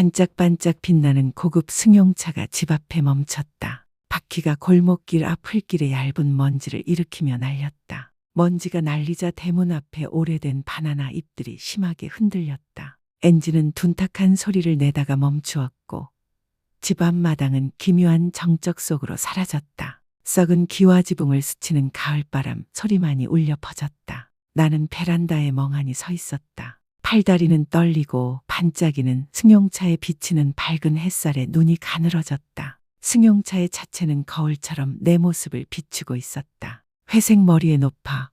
반짝반짝 빛나는 고급 승용차가 집 앞에 멈췄다. 바퀴가 골목길 앞 흙길에 얇은 먼지를 일으키며 날렸다. 먼지가 날리자 대문 앞에 오래된 바나나 잎들이 심하게 흔들렸다. 엔진은 둔탁한 소리를 내다가 멈추었고 집 앞마당은 기묘한 정적 속으로 사라졌다. 썩은 기와 지붕을 스치는 가을바람 소리만이 울려 퍼졌다. 나는 베란다에 멍하니 서 있었다. 팔다리는 떨리고 반짝이는 승용차에 비치는 밝은 햇살에 눈이 가늘어졌다. 승용차의 차체는 거울처럼 내 모습을 비추고 있었다. 회색 머리에 높아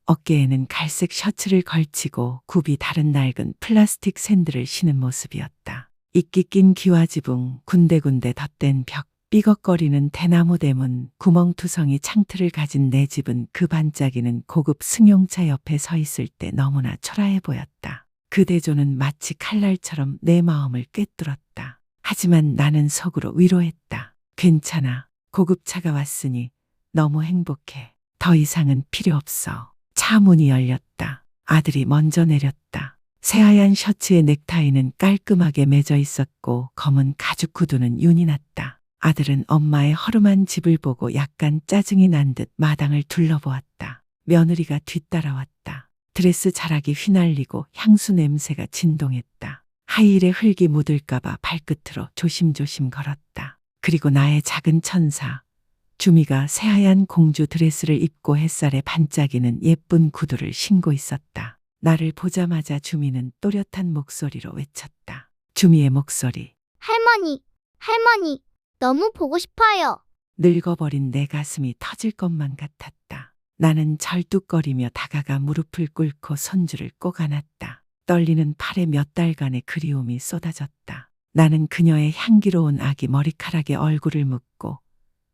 어깨에는 갈색 셔츠를 걸치고 굽이 다른 낡은 플라스틱 샌들을 신은 모습이었다. 이끼 낀 기와 지붕, 군데군데 덧댄 벽, 삐걱거리는 대나무 대문, 구멍투성이 창틀을 가진 내 집은 그 반짝이는 고급 승용차 옆에 서 있을 때 너무나 초라해 보였다. 그 대조는 마치 칼날처럼 내 마음을 꿰뚫었다. 하지만 나는 속으로 위로했다. 괜찮아. 고급차가 왔으니 너무 행복해. 더 이상은 필요 없어. 차 문이 열렸다. 아들이 먼저 내렸다. 새하얀 셔츠의 넥타이는 깔끔하게 맺어 있었고 검은 가죽 구두는 윤이 났다. 아들은 엄마의 허름한 집을 보고 약간 짜증이 난 듯 마당을 둘러보았다. 며느리가 뒤따라왔다. 드레스 자락이 휘날리고 향수 냄새가 진동했다. 하이힐에 흙이 묻을까봐 발끝으로 조심조심 걸었다. 그리고 나의 작은 천사, 주미가 새하얀 공주 드레스를 입고 햇살에 반짝이는 예쁜 구두를 신고 있었다. 나를 보자마자 주미는 또렷한 목소리로 외쳤다. 주미의 목소리. 할머니, 할머니, 너무 보고 싶어요. 늙어버린 내 가슴이 터질 것만 같았다. 나는 절뚝거리며 다가가 무릎을 꿇고 손주를 꼭 안았다. 떨리는 팔에 몇 달간의 그리움이 쏟아졌다. 나는 그녀의 향기로운 아기 머리카락에 얼굴을 묻고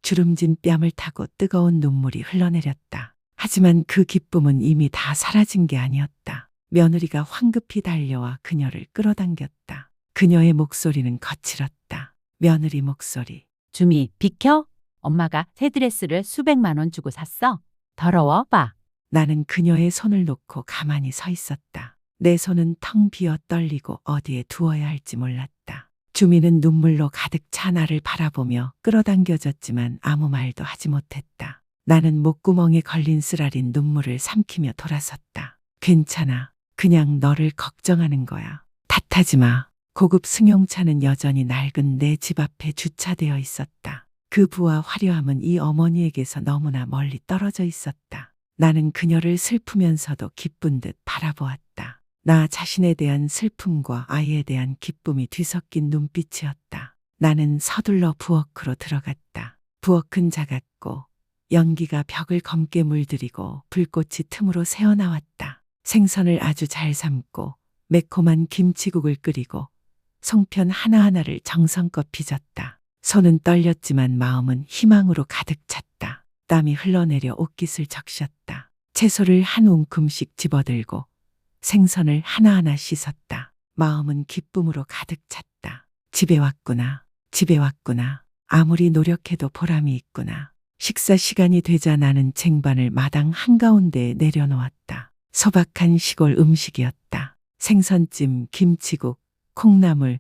주름진 뺨을 타고 뜨거운 눈물이 흘러내렸다. 하지만 그 기쁨은 이미 다 사라진 게 아니었다. 며느리가 황급히 달려와 그녀를 끌어당겼다. 그녀의 목소리는 거칠었다. 며느리 목소리. 주미, 비켜? 엄마가 새 드레스를 수백만 원 주고 샀어. 더러워 봐. 나는 그녀의 손을 놓고 가만히 서 있었다. 내 손은 텅 비어 떨리고 어디에 두어야 할지 몰랐다. 주미는 눈물로 가득 차 나를 바라보며 끌어당겨졌지만 아무 말도 하지 못했다. 나는 목구멍에 걸린 쓰라린 눈물을 삼키며 돌아섰다. 괜찮아. 그냥 너를 걱정하는 거야. 탓하지 마. 고급 승용차는 여전히 낡은 내 집 앞에 주차되어 있었다. 그 부와 화려함은 이 어머니에게서 너무나 멀리 떨어져 있었다. 나는 그녀를 슬프면서도 기쁜 듯 바라보았다. 나 자신에 대한 슬픔과 아이에 대한 기쁨이 뒤섞인 눈빛이었다. 나는 서둘러 부엌으로 들어갔다. 부엌은 작았고 연기가 벽을 검게 물들이고 불꽃이 틈으로 새어나왔다. 생선을 아주 잘 삶고 매콤한 김치국을 끓이고 송편 하나하나를 정성껏 빚었다. 손은 떨렸지만 마음은 희망으로 가득 찼다. 땀이 흘러내려 옷깃을 적셨다. 채소를 한 움큼씩 집어들고 생선을 하나하나 씻었다. 마음은 기쁨으로 가득 찼다. 집에 왔구나. 집에 왔구나. 아무리 노력해도 보람이 있구나. 식사 시간이 되자 나는 쟁반을 마당 한가운데에 내려놓았다. 소박한 시골 음식이었다. 생선찜, 김치국, 콩나물,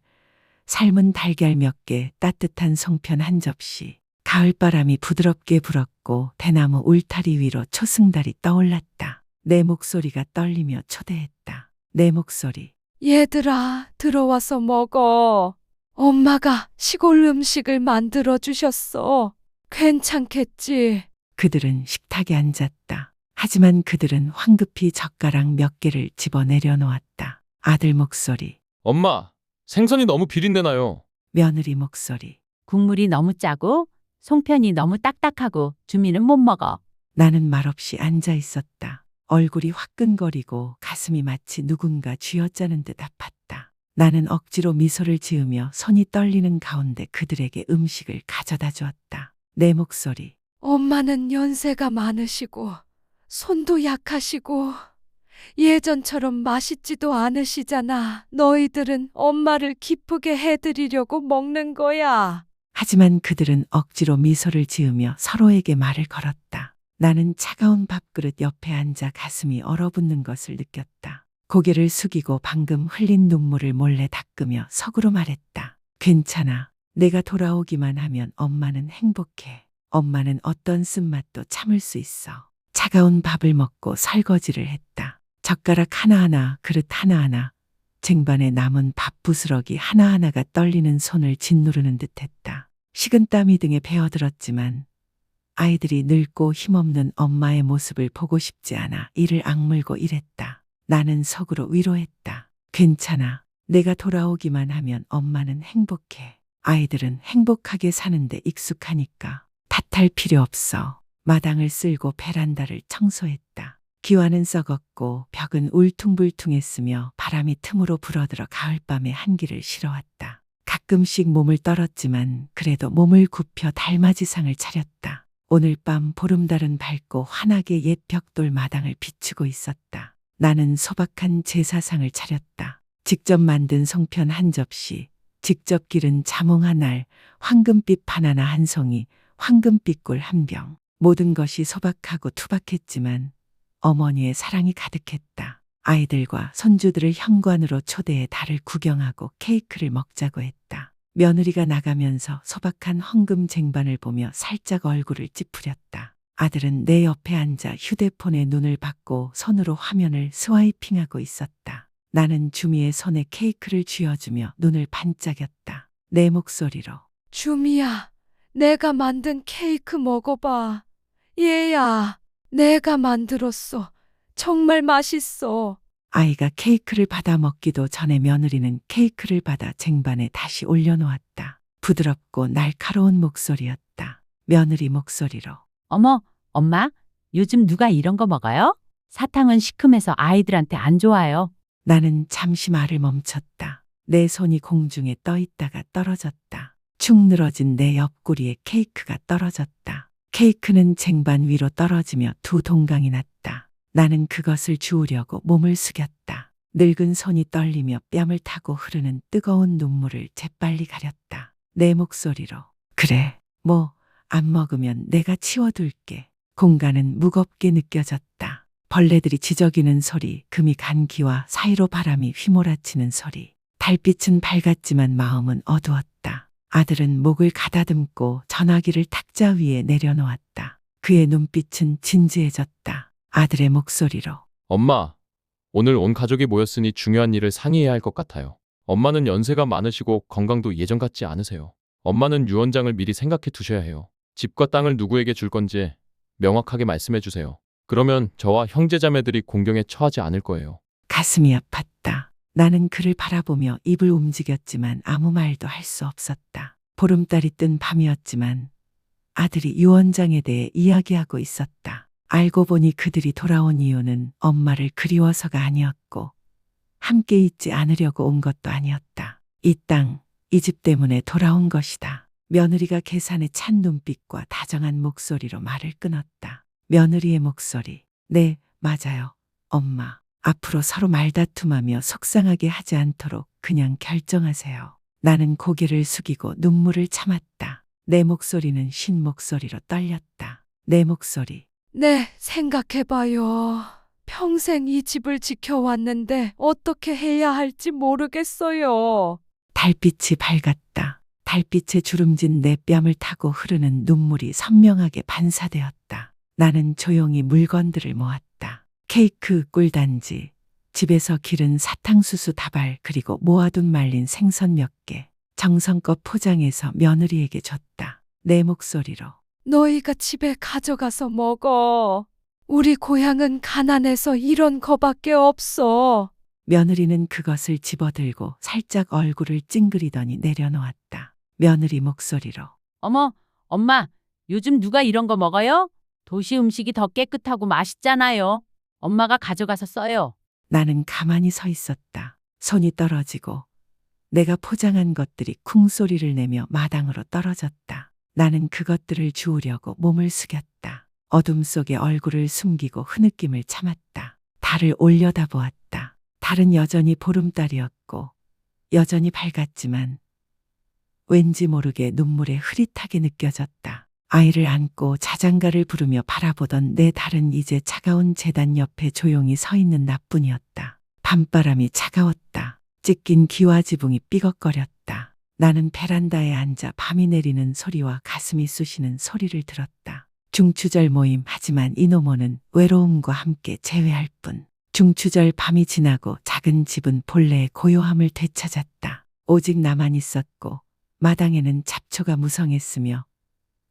삶은 달걀 몇 개, 따뜻한 송편 한 접시. 가을바람이 부드럽게 불었고 대나무 울타리 위로 초승달이 떠올랐다. 내 목소리가 떨리며 초대했다. 내 목소리. 얘들아, 들어와서 먹어. 엄마가 시골 음식을 만들어 주셨어. 괜찮겠지? 그들은 식탁에 앉았다. 하지만 그들은 황급히 젓가락 몇 개를 집어 내려놓았다. 아들 목소리. 엄마, 생선이 너무 비린내나요. 며느리 목소리. 국물이 너무 짜고 송편이 너무 딱딱하고 주미는 못 먹어. 나는 말없이 앉아 있었다. 얼굴이 화끈거리고 가슴이 마치 누군가 쥐어짜는 듯 아팠다. 나는 억지로 미소를 지으며 손이 떨리는 가운데 그들에게 음식을 가져다 주었다. 내 목소리. 엄마는 연세가 많으시고 손도 약하시고 예전처럼 맛있지도 않으시잖아. 너희들은 엄마를 기쁘게 해드리려고 먹는 거야. 하지만 그들은 억지로 미소를 지으며 서로에게 말을 걸었다. 나는 차가운 밥그릇 옆에 앉아 가슴이 얼어붙는 것을 느꼈다. 고개를 숙이고 방금 흘린 눈물을 몰래 닦으며 속으로 말했다. 괜찮아. 내가 돌아오기만 하면 엄마는 행복해. 엄마는 어떤 쓴맛도 참을 수 있어. 차가운 밥을 먹고 설거지를 했다. 젓가락 하나하나, 그릇 하나하나, 쟁반에 남은 밥 부스러기 하나하나가 떨리는 손을 짓누르는 듯했다. 식은땀이 등에 배어들었지만 아이들이 늙고 힘없는 엄마의 모습을 보고 싶지 않아 이를 악물고 일했다. 나는 속으로 위로했다. 괜찮아. 내가 돌아오기만 하면 엄마는 행복해. 아이들은 행복하게 사는데 익숙하니까 탓할 필요 없어. 마당을 쓸고 베란다를 청소했다. 기와는 썩었고 벽은 울퉁불퉁했으며 바람이 틈으로 불어들어 가을밤의 한기를 실어왔다. 가끔씩 몸을 떨었지만 그래도 몸을 굽혀 달맞이상을 차렸다. 오늘 밤 보름달은 밝고 환하게 옛 벽돌 마당을 비추고 있었다. 나는 소박한 제사상을 차렸다. 직접 만든 송편 한 접시, 직접 기른 자몽 한 알, 황금빛 바나나 한 송이, 황금빛 꿀 한 병. 모든 것이 소박하고 투박했지만 어머니의 사랑이 가득했다. 아이들과 손주들을 현관으로 초대해 달을 구경하고 케이크를 먹자고 했다. 며느리가 나가면서 소박한 황금 쟁반을 보며 살짝 얼굴을 찌푸렸다. 아들은 내 옆에 앉아 휴대폰에 눈을 받고 손으로 화면을 스와이핑하고 있었다. 나는 주미의 손에 케이크를 쥐어주며 눈을 반짝였다. 내 목소리로 주미야, 내가 만든 케이크 먹어봐. 얘야, 내가 만들었어. 정말 맛있어. 아이가 케이크를 받아 먹기도 전에 며느리는 케이크를 받아 쟁반에 다시 올려놓았다. 부드럽고 날카로운 목소리였다. 며느리 목소리로 어머, 엄마, 요즘 누가 이런 거 먹어요? 사탕은 시큼해서 아이들한테 안 좋아요. 나는 잠시 말을 멈췄다. 내 손이 공중에 떠 있다가 떨어졌다. 축 늘어진 내 옆구리에 케이크가 떨어졌다. 케이크는 쟁반 위로 떨어지며 두 동강이 났다. 나는 그것을 주우려고 몸을 숙였다. 늙은 손이 떨리며 뺨을 타고 흐르는 뜨거운 눈물을 재빨리 가렸다. 내 목소리로 그래, 뭐 안 먹으면 내가 치워둘게. 공간은 무겁게 느껴졌다. 벌레들이 지저귀는 소리, 금이 간 기와 사이로 바람이 휘몰아치는 소리. 달빛은 밝았지만 마음은 어두웠다. 아들은 목을 가다듬고 전화기를 탁자 위에 내려놓았다. 그의 눈빛은 진지해졌다. 아들의 목소리로 엄마, 오늘 온 가족이 모였으니 중요한 일을 상의해야 할 것 같아요. 엄마는 연세가 많으시고 건강도 예전 같지 않으세요. 엄마는 유언장을 미리 생각해 두셔야 해요. 집과 땅을 누구에게 줄 건지 명확하게 말씀해 주세요. 그러면 저와 형제자매들이 공경에 처하지 않을 거예요. 가슴이 아팠다. 나는 그를 바라보며 입을 움직였지만 아무 말도 할 수 없었다. 보름달이 뜬 밤이었지만 아들이 유언장에 대해 이야기하고 있었다. 알고 보니 그들이 돌아온 이유는 엄마를 그리워서가 아니었고 함께 있지 않으려고 온 것도 아니었다. 이 땅, 이 집 때문에 돌아온 것이다. 며느리가 계산에 찬 눈빛과 다정한 목소리로 말을 끊었다. 며느리의 목소리. 네, 맞아요. 엄마. 앞으로 서로 말다툼하며 속상하게 하지 않도록 그냥 결정하세요. 나는 고개를 숙이고 눈물을 참았다. 내 목소리는 쉰 목소리로 떨렸다. 내 목소리. 네, 생각해봐요. 평생 이 집을 지켜왔는데 어떻게 해야 할지 모르겠어요. 달빛이 밝았다. 달빛에 주름진 내 뺨을 타고 흐르는 눈물이 선명하게 반사되었다. 나는 조용히 물건들을 모았다. 케이크, 꿀단지, 집에서 기른 사탕수수 다발, 그리고 모아둔 말린 생선 몇 개. 정성껏 포장해서 며느리에게 줬다. 내 목소리로 너희가 집에 가져가서 먹어. 우리 고향은 가난해서 이런 거밖에 없어. 며느리는 그것을 집어들고 살짝 얼굴을 찡그리더니 내려놓았다. 며느리 목소리로 어머, 엄마, 요즘 누가 이런 거 먹어요? 도시 음식이 더 깨끗하고 맛있잖아요. 엄마가 가져가서 써요. 나는 가만히 서 있었다. 손이 떨어지고 내가 포장한 것들이 쿵소리를 내며 마당으로 떨어졌다. 나는 그것들을 주우려고 몸을 숙였다. 어둠 속에 얼굴을 숨기고 흐느낌을 참았다. 달을 올려다보았다. 달은 여전히 보름달이었고 여전히 밝았지만 왠지 모르게 눈물에 흐릿하게 느껴졌다. 아이를 안고 자장가를 부르며 바라보던 내 달은 이제 차가운 재단 옆에 조용히 서 있는 나뿐이었다. 밤바람이 차가웠다. 찢긴 기와 지붕이 삐걱거렸다. 나는 베란다에 앉아 밤이 내리는 소리와 가슴이 쑤시는 소리를 들었다. 중추절 모임 하지만 이노모는 외로움과 함께 재회할 뿐. 중추절 밤이 지나고 작은 집은 본래의 고요함을 되찾았다. 오직 나만 있었고 마당에는 잡초가 무성했으며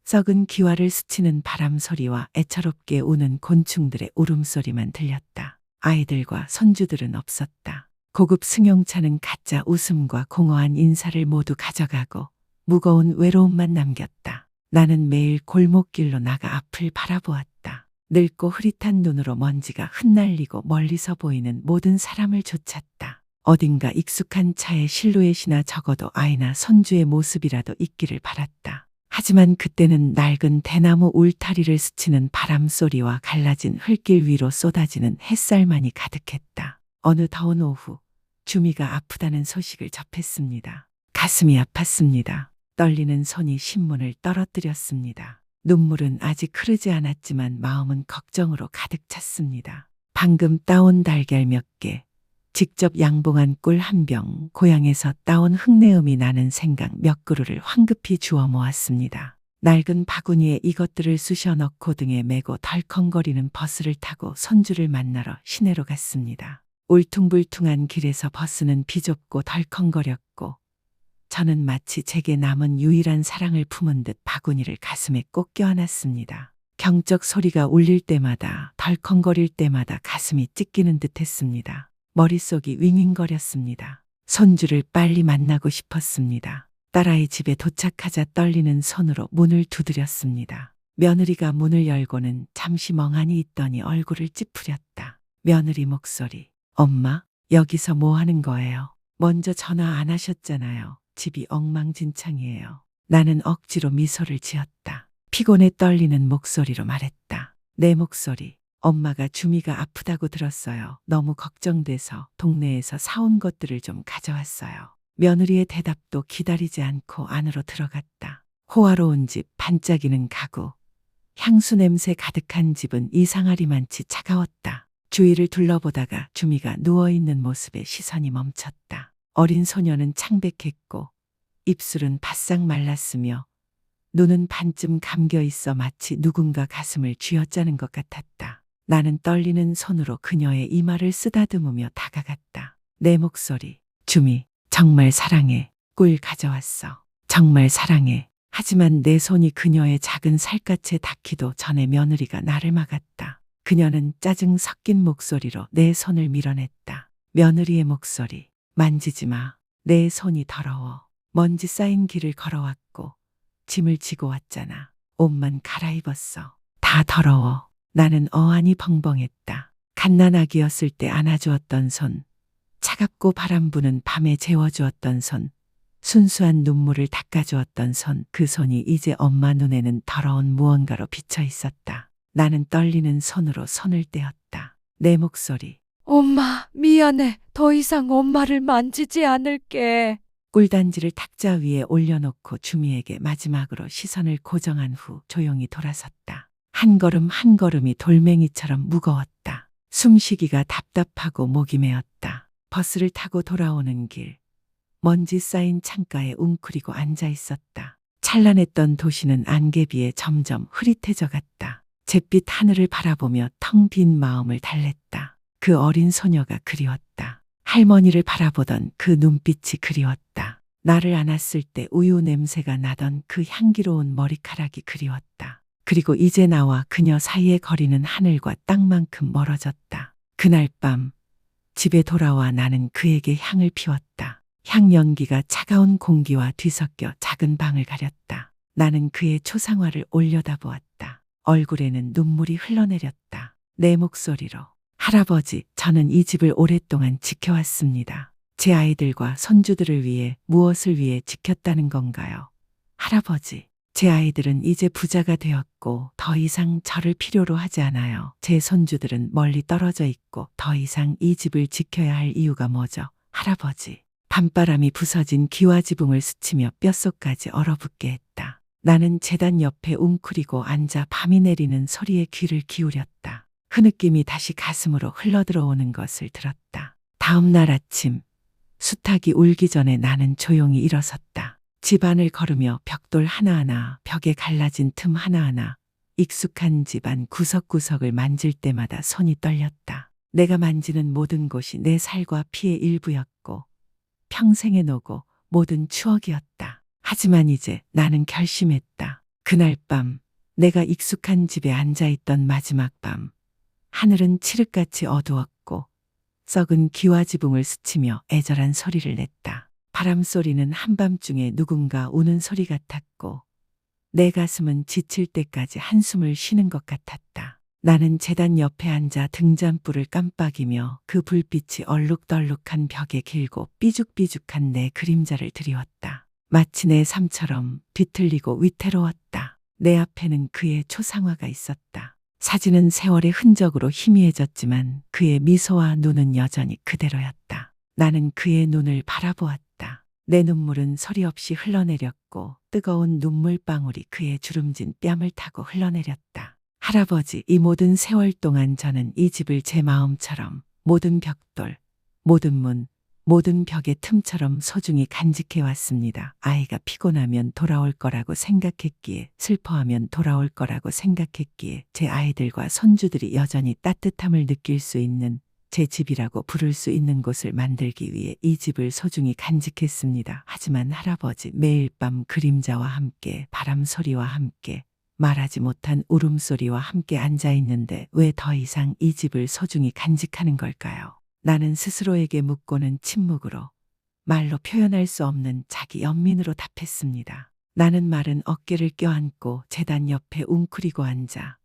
썩은 기와를 스치는 바람 소리와 애처롭게 우는 곤충들의 울음소리만 들렸다. 아이들과 손주들은 없었다. 고급 승용차는 가짜 웃음과 공허한 인사를 모두 가져가고 무거운 외로움만 남겼다. 나는 매일 골목길로 나가 앞을 바라보았다. 늙고 흐릿한 눈으로 먼지가 흩날리고 멀리서 보이는 모든 사람을 쫓았다. 어딘가 익숙한 차의 실루엣이나 적어도 아이나 손주의 모습이라도 있기를 바랐다. 하지만 그때는 낡은 대나무 울타리를 스치는 바람 소리와 갈라진 흙길 위로 쏟아지는 햇살만이 가득했다. 어느 더운 오후 주미가 아프다는 소식을 접했습니다. 가슴이 아팠습니다. 떨리는 손이 신문을 떨어뜨렸습니다. 눈물은 아직 흐르지 않았지만 마음은 걱정으로 가득 찼습니다. 방금 따온 달걀 몇 개, 직접 양봉한 꿀 한 병, 고향에서 따온 흙내음이 나는 생강 몇 그루를 황급히 주워 모았습니다. 낡은 바구니에 이것들을 쑤셔 넣고 등에 메고 덜컹거리는 버스를 타고 손주를 만나러 시내로 갔습니다. 울퉁불퉁한 길에서 버스는 비좁고 덜컹거렸고 저는 마치 제게 남은 유일한 사랑을 품은 듯 바구니를 가슴에 꼭 껴안았습니다. 경적 소리가 울릴 때마다 덜컹거릴 때마다 가슴이 찢기는 듯 했습니다. 머릿속이 윙윙거렸습니다. 손주를 빨리 만나고 싶었습니다. 딸아이 집에 도착하자 떨리는 손으로 문을 두드렸습니다. 며느리가 문을 열고는 잠시 멍하니 있더니 얼굴을 찌푸렸다. 며느리 목소리. 엄마, 여기서 뭐 하는 거예요? 먼저 전화 안 하셨잖아요. 집이 엉망진창이에요. 나는 억지로 미소를 지었다. 피곤해 떨리는 목소리로 말했다. 내 목소리. 엄마가 주미가 아프다고 들었어요. 너무 걱정돼서 동네에서 사온 것들을 좀 가져왔어요. 며느리의 대답도 기다리지 않고 안으로 들어갔다. 호화로운 집, 반짝이는 가구. 향수 냄새 가득한 집은 이상하리만치 차가웠다. 주위를 둘러보다가 주미가 누워있는 모습에 시선이 멈췄다. 어린 소녀는 창백했고 입술은 바싹 말랐으며 눈은 반쯤 감겨 있어 마치 누군가 가슴을 쥐어짜는 것 같았다. 나는 떨리는 손으로 그녀의 이마를 쓰다듬으며 다가갔다. 내 목소리. 주미, 정말 사랑해. 꿀 가져왔어. 정말 사랑해. 하지만 내 손이 그녀의 작은 살갗에 닿기도 전에 며느리가 나를 막았다. 그녀는 짜증 섞인 목소리로 내 손을 밀어냈다. 며느리의 목소리. 만지지 마. 내 손이 더러워. 먼지 쌓인 길을 걸어왔고 짐을 지고 왔잖아. 옷만 갈아입었어. 다 더러워. 나는 어안이 벙벙했다. 갓난아기였을 때 안아주었던 손, 차갑고 바람 부는 밤에 재워주었던 손, 순수한 눈물을 닦아주었던 손, 그 손이 이제 엄마 눈에는 더러운 무언가로 비쳐 있었다. 나는 떨리는 손으로 손을 떼었다. 내 목소리. 엄마, 미안해. 더 이상 엄마를 만지지 않을게. 꿀단지를 탁자 위에 올려놓고 주미에게 마지막으로 시선을 고정한 후 조용히 돌아섰다. 한 걸음 한 걸음이 돌멩이처럼 무거웠다. 숨쉬기가 답답하고 목이 메었다. 버스를 타고 돌아오는 길. 먼지 쌓인 창가에 웅크리고 앉아 있었다. 찬란했던 도시는 안개비에 점점 흐릿해져 갔다. 잿빛 하늘을 바라보며 텅 빈 마음을 달랬다. 그 어린 소녀가 그리웠다. 할머니를 바라보던 그 눈빛이 그리웠다. 나를 안았을 때 우유 냄새가 나던 그 향기로운 머리카락이 그리웠다. 그리고 이제 나와 그녀 사이의 거리는 하늘과 땅만큼 멀어졌다. 그날 밤 집에 돌아와 나는 그에게 향을 피웠다. 향 연기가 차가운 공기와 뒤섞여 작은 방을 가렸다. 나는 그의 초상화를 올려다보았다. 얼굴에는 눈물이 흘러내렸다. 내 목소리로. 할아버지, 저는 이 집을 오랫동안 지켜왔습니다. 제 아이들과 손주들을 위해 무엇을 위해 지켰다는 건가요? 할아버지, 제 아이들은 이제 부자가 되었고 더 이상 저를 필요로 하지 않아요. 제 손주들은 멀리 떨어져 있고 더 이상 이 집을 지켜야 할 이유가 뭐죠? 할아버지. 밤바람이 부서진 기와 지붕을 스치며 뼛속까지 얼어붙게 했다. 나는 제단 옆에 웅크리고 앉아 밤이 내리는 소리에 귀를 기울였다. 흐느낌이 다시 가슴으로 흘러들어오는 것을 들었다. 다음 날 아침 수탉이 울기 전에 나는 조용히 일어섰다. 집안을 걸으며 벽돌 하나하나, 벽에 갈라진 틈 하나하나, 익숙한 집안 구석구석을 만질 때마다 손이 떨렸다. 내가 만지는 모든 곳이 내 살과 피의 일부였고 평생의 노고 모든 추억이었다. 하지만 이제 나는 결심했다. 그날 밤 내가 익숙한 집에 앉아있던 마지막 밤, 하늘은 칠흑같이 어두웠고 썩은 기와지붕을 스치며 애절한 소리를 냈다. 바람 소리는 한밤중에 누군가 우는 소리 같았고 내 가슴은 지칠 때까지 한숨을 쉬는 것 같았다. 나는 제단 옆에 앉아 등잔불을 깜빡이며 그 불빛이 얼룩덜룩한 벽에 길고 삐죽삐죽한 내 그림자를 드리웠다. 마치 내 삶처럼 뒤틀리고 위태로웠다. 내 앞에는 그의 초상화가 있었다. 사진은 세월의 흔적으로 희미해졌지만 그의 미소와 눈은 여전히 그대로였다. 나는 그의 눈을 바라보았다. 내 눈물은 소리 없이 흘러내렸고 뜨거운 눈물방울이 그의 주름진 뺨을 타고 흘러내렸다. 할아버지, 이 모든 세월 동안 저는 이 집을 제 마음처럼 모든 벽돌, 모든 문, 모든 벽의 틈처럼 소중히 간직해 왔습니다. 아이가 피곤하면 돌아올 거라고 생각했기에, 슬퍼하면 돌아올 거라고 생각했기에 제 아이들과 손주들이 여전히 따뜻함을 느낄 수 있는 제 집이라고 부를 수 있는 곳을 만들기 위해 이 집을 소중히 간직했습니다. 하지만 할아버지, 매일 밤 그림자와 함께, 바람 소리와 함께, 말하지 못한 울음소리와 함께 앉아 있는데 왜 더 이상 이 집을 소중히 간직하는 걸까요? 나는 스스로에게 묻고는 침묵으로, 말로 표현할 수 없는 자기 연민으로 답했습니다. 나는 마른 어깨를 껴안고 제단 옆에 웅크리고 앉아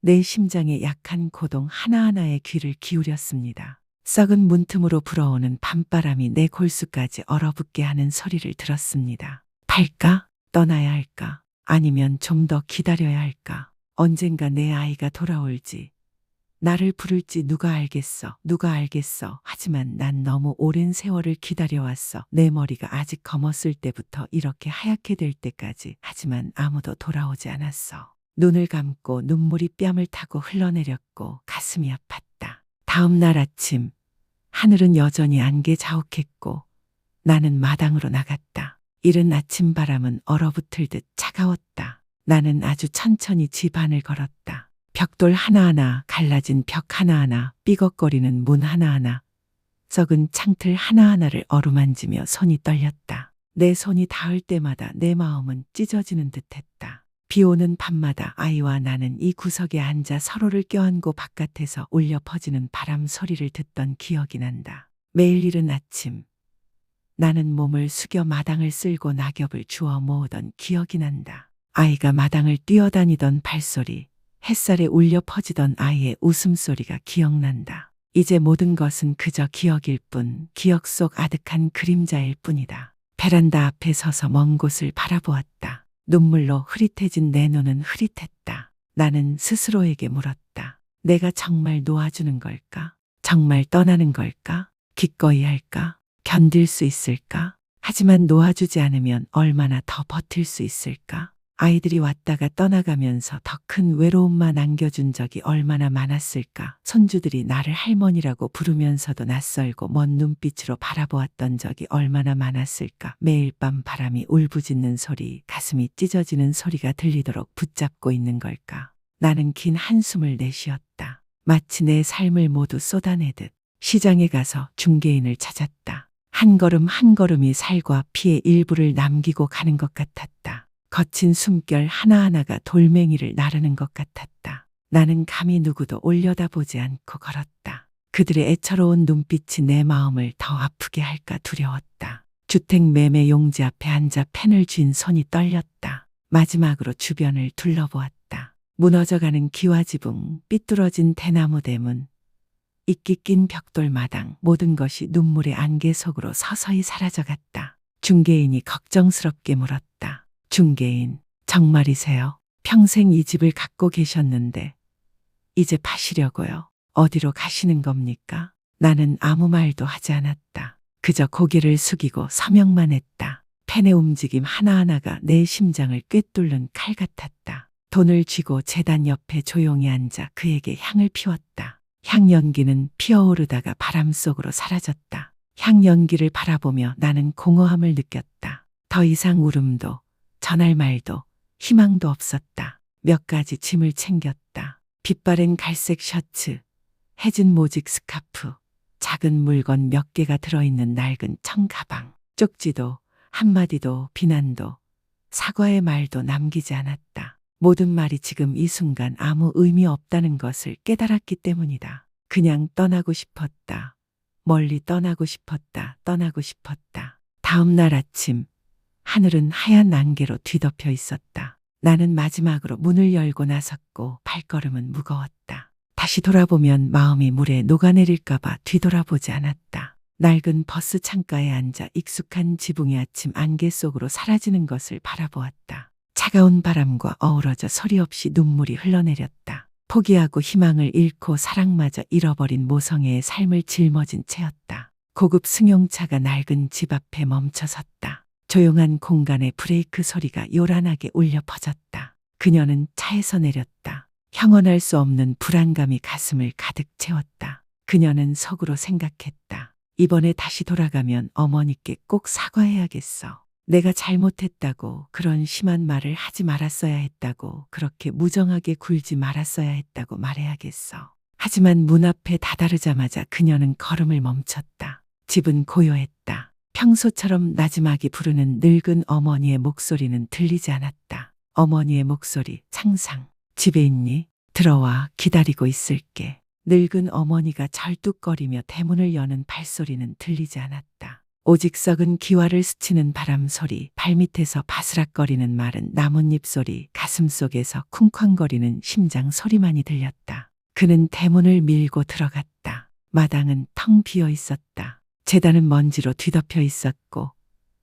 내 심장의 약한 고동 하나하나에 귀를 기울였습니다. 썩은 문틈으로 불어오는 밤바람이 내 골수까지 얼어붙게 하는 소리를 들었습니다. 팔까? 떠나야 할까? 아니면 좀 더 기다려야 할까? 언젠가 내 아이가 돌아올지, 나를 부를지 누가 알겠어, 누가 알겠어. 하지만 난 너무 오랜 세월을 기다려왔어. 내 머리가 아직 검었을 때부터 이렇게 하얗게 될 때까지. 하지만 아무도 돌아오지 않았어. 눈을 감고 눈물이 뺨을 타고 흘러내렸고 가슴이 아팠다. 다음 날 아침, 하늘은 여전히 안개 자욱했고 나는 마당으로 나갔다. 이른 아침 바람은 얼어붙을 듯 차가웠다. 나는 아주 천천히 집 안을 걸었다. 벽돌 하나하나, 갈라진 벽 하나하나, 삐걱거리는 문 하나하나, 썩은 창틀 하나하나를 어루만지며 손이 떨렸다. 내 손이 닿을 때마다 내 마음은 찢어지는 듯했다. 비 오는 밤마다 아이와 나는 이 구석에 앉아 서로를 껴안고 바깥에서 울려 퍼지는 바람 소리를 듣던 기억이 난다. 매일 이른 아침, 나는 몸을 숙여 마당을 쓸고 낙엽을 주워 모으던 기억이 난다. 아이가 마당을 뛰어다니던 발소리, 햇살에 울려 퍼지던 아이의 웃음소리가 기억난다. 이제 모든 것은 그저 기억일 뿐, 기억 속 아득한 그림자일 뿐이다. 베란다 앞에 서서 먼 곳을 바라보았다. 눈물로 흐릿해진 내 눈은 흐릿했다. 나는 스스로에게 물었다. 내가 정말 놓아주는 걸까? 정말 떠나는 걸까? 기꺼이 할까? 견딜 수 있을까? 하지만 놓아주지 않으면 얼마나 더 버틸 수 있을까? 아이들이 왔다가 떠나가면서 더 큰 외로움만 안겨준 적이 얼마나 많았을까? 손주들이 나를 할머니라고 부르면서도 낯설고 먼 눈빛으로 바라보았던 적이 얼마나 많았을까? 매일 밤 바람이 울부짖는 소리, 가슴이 찢어지는 소리가 들리도록 붙잡고 있는 걸까? 나는 긴 한숨을 내쉬었다. 마치 내 삶을 모두 쏟아내듯 시장에 가서 중개인을 찾았다. 한 걸음 한 걸음이 살과 피의 일부를 남기고 가는 것 같았다. 거친 숨결 하나하나가 돌멩이를 나르는 것 같았다. 나는 감히 누구도 올려다보지 않고 걸었다. 그들의 애처로운 눈빛이 내 마음을 더 아프게 할까 두려웠다. 주택 매매 용지 앞에 앉아 펜을 쥔 손이 떨렸다. 마지막으로 주변을 둘러보았다. 무너져가는 기와지붕, 삐뚤어진 대나무 대문, 이끼 낀 벽돌 마당, 모든 것이 눈물의 안개 속으로 서서히 사라져갔다. 중개인이 걱정스럽게 물었다. 중개인, 정말이세요? 평생 이 집을 갖고 계셨는데 이제 파시려고요? 어디로 가시는 겁니까? 나는 아무 말도 하지 않았다. 그저 고개를 숙이고 서명만 했다. 펜의 움직임 하나하나가 내 심장을 꿰뚫는 칼 같았다. 돈을 쥐고 제단 옆에 조용히 앉아 그에게 향을 피웠다. 향연기는 피어오르다가 바람 속으로 사라졌다. 향연기를 바라보며 나는 공허함을 느꼈다. 더 이상 울음도 전할 말도 희망도 없었다. 몇 가지 짐을 챙겼다. 빛바랜 갈색 셔츠, 해진 모직 스카프, 작은 물건 몇 개가 들어있는 낡은 청가방. 쪽지도 한마디도 비난도 사과의 말도 남기지 않았다. 모든 말이 지금 이 순간 아무 의미 없다는 것을 깨달았기 때문이다. 그냥 떠나고 싶었다. 멀리 떠나고 싶었다. 떠나고 싶었다. 다음 날 아침 하늘은 하얀 안개로 뒤덮여 있었다. 나는 마지막으로 문을 열고 나섰고 발걸음은 무거웠다. 다시 돌아보면 마음이 물에 녹아내릴까봐 뒤돌아보지 않았다. 낡은 버스 창가에 앉아 익숙한 지붕의 아침 안개 속으로 사라지는 것을 바라보았다. 차가운 바람과 어우러져 소리 없이 눈물이 흘러내렸다. 포기하고 희망을 잃고 사랑마저 잃어버린 모성애의 삶을 짊어진 채였다. 고급 승용차가 낡은 집 앞에 멈춰섰다. 조용한 공간에 브레이크 소리가 요란하게 울려 퍼졌다. 그녀는 차에서 내렸다. 형언할 수 없는 불안감이 가슴을 가득 채웠다. 그녀는 속으로 생각했다. 이번에 다시 돌아가면 어머니께 꼭 사과해야겠어. 내가 잘못했다고, 그런 심한 말을 하지 말았어야 했다고, 그렇게 무정하게 굴지 말았어야 했다고 말해야겠어. 하지만 문 앞에 다다르자마자 그녀는 걸음을 멈췄다. 집은 고요했다. 평소처럼 나지막이 부르는 늙은 어머니의 목소리는 들리지 않았다. 어머니의 목소리, 상상. 집에 있니? 들어와, 기다리고 있을게. 늙은 어머니가 절뚝거리며 대문을 여는 발소리는 들리지 않았다. 오직 썩은 기와를 스치는 바람 소리, 발밑에서 바스락거리는 마른 나뭇잎 소리, 가슴 속에서 쿵쾅거리는 심장 소리만이 들렸다. 그는 대문을 밀고 들어갔다. 마당은 텅 비어 있었다. 재단은 먼지로 뒤덮여 있었고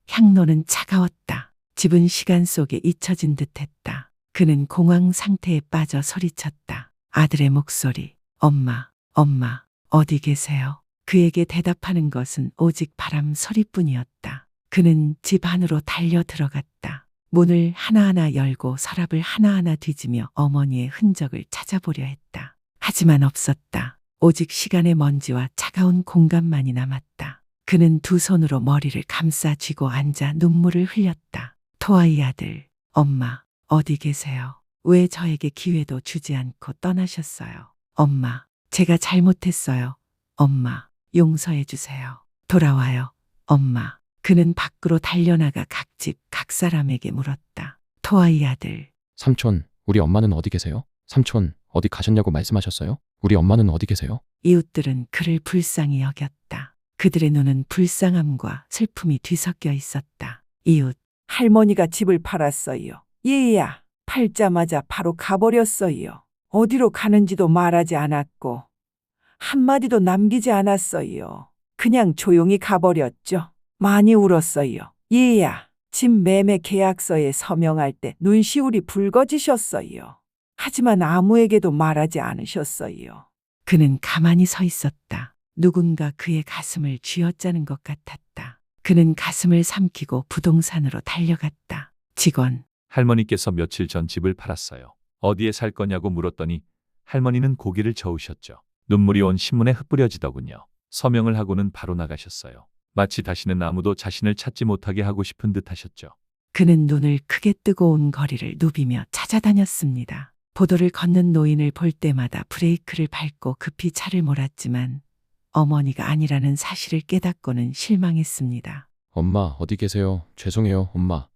향로는 차가웠다. 집은 시간 속에 잊혀진 듯했다. 그는 공황 상태에 빠져 소리쳤다. 아들의 목소리. 엄마, 엄마, 어디 계세요? 그에게 대답하는 것은 오직 바람 소리뿐이었다. 그는 집 안으로 달려 들어갔다. 문을 하나하나 열고 서랍을 하나하나 뒤지며 어머니의 흔적을 찾아보려 했다. 하지만 없었다. 오직 시간의 먼지와 차가운 공간만이 남았다. 그는 두 손으로 머리를 감싸 쥐고 앉아 눈물을 흘렸다. 토아이 아들, 엄마, 어디 계세요? 왜 저에게 기회도 주지 않고 떠나셨어요? 엄마, 제가 잘못했어요. 엄마, 용서해 주세요. 돌아와요. 엄마. 그는 밖으로 달려나가 각 집, 각 사람에게 물었다. 토아이 아들. 삼촌, 우리 엄마는 어디 계세요? 삼촌, 어디 가셨냐고 말씀하셨어요? 우리 엄마는 어디 계세요? 이웃들은 그를 불쌍히 여겼다. 그들의 눈은 불쌍함과 슬픔이 뒤섞여 있었다. 이웃. 할머니가 집을 팔았어요. 얘야, 팔자마자 바로 가버렸어요. 어디로 가는지도 말하지 않았고 한마디도 남기지 않았어요. 그냥 조용히 가버렸죠. 많이 울었어요. 얘야, 집 매매 계약서에 서명할 때 눈시울이 붉어지셨어요. 하지만 아무에게도 말하지 않으셨어요. 그는 가만히 서 있었다. 누군가 그의 가슴을 쥐어짜는 것 같았다. 그는 가슴을 삼키고 부동산으로 달려갔다. 직원. 할머니께서 며칠 전 집을 팔았어요. 어디에 살 거냐고 물었더니 할머니는 고개를 저으셨죠. 눈물이 온 신문에 흩뿌려지더군요. 서명을 하고는 바로 나가셨어요. 마치 다시는 아무도 자신을 찾지 못하게 하고 싶은 듯 하셨죠. 그는 눈을 크게 뜨고 온 거리를 누비며 찾아다녔습니다. 보도를 걷는 노인을 볼 때마다 브레이크를 밟고 급히 차를 몰았지만 어머니가 아니라는 사실을 깨닫고는 실망했습니다. 엄마, 어디 계세요? 죄송해요, 엄마.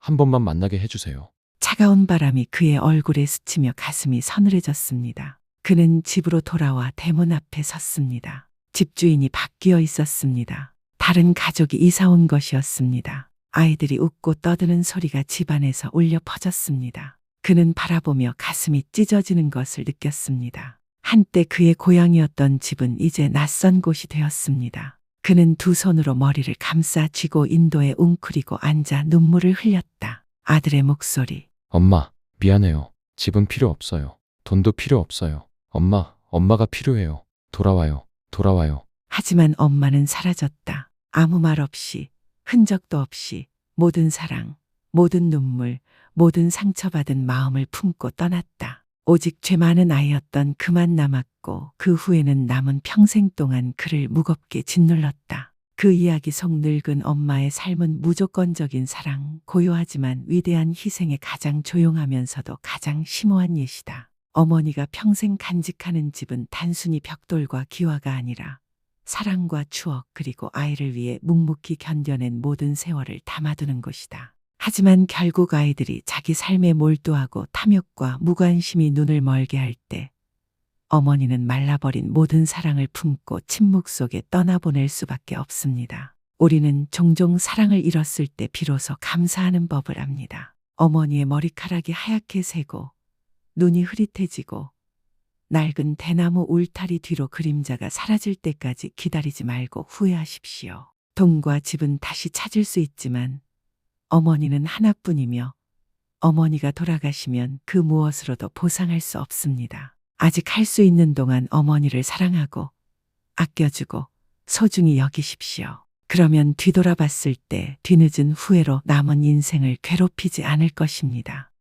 한 번만 만나게 해주세요. 차가운 바람이 그의 얼굴에 스치며 가슴이 서늘해졌습니다. 그는 집으로 돌아와 대문 앞에 섰습니다. 집주인이 바뀌어 있었습니다. 다른 가족이 이사 온 것이었습니다. 아이들이 웃고 떠드는 소리가 집안에서 울려 퍼졌습니다. 그는 바라보며 가슴이 찢어지는 것을 느꼈습니다. 한때 그의 고향이었던 집은 이제 낯선 곳이 되었습니다. 그는 두 손으로 머리를 감싸 쥐고 인도에 웅크리고 앉아 눈물을 흘렸다. 아들의 목소리. 엄마, 미안해요. 집은 필요 없어요. 돈도 필요 없어요. 엄마가 필요해요. 돌아와요. 돌아와요. 하지만 엄마는 사라졌다. 아무 말 없이, 흔적도 없이 모든 사랑, 모든 눈물, 모든 상처받은 마음을 품고 떠났다. 오직 죄 많은 아이였던 그만 남았고 그 후에는 남은 평생 동안 그를 무겁게 짓눌렀다. 그 이야기 속 늙은 엄마의 삶은 무조건적인 사랑, 고요하지만 위대한 희생의 가장 조용하면서도 가장 심오한 예시다. 어머니가 평생 간직하는 집은 단순히 벽돌과 기와가 아니라 사랑과 추억 그리고 아이를 위해 묵묵히 견뎌낸 모든 세월을 담아두는 곳이다. 하지만 결국 아이들이 자기 삶에 몰두하고 탐욕과 무관심이 눈을 멀게 할 때 어머니는 말라버린 모든 사랑을 품고 침묵 속에 떠나보낼 수밖에 없습니다. 우리는 종종 사랑을 잃었을 때 비로소 감사하는 법을 압니다. 어머니의 머리카락이 하얗게 새고 눈이 흐릿해지고 낡은 대나무 울타리 뒤로 그림자가 사라질 때까지 기다리지 말고 후회하십시오. 돈과 집은 다시 찾을 수 있지만 어머니는 하나뿐이며 어머니가 돌아가시면 그 무엇으로도 보상할 수 없습니다. 아직 할 수 있는 동안 어머니를 사랑하고 아껴주고 소중히 여기십시오. 그러면 뒤돌아봤을 때 뒤늦은 후회로 남은 인생을 괴롭히지 않을 것입니다.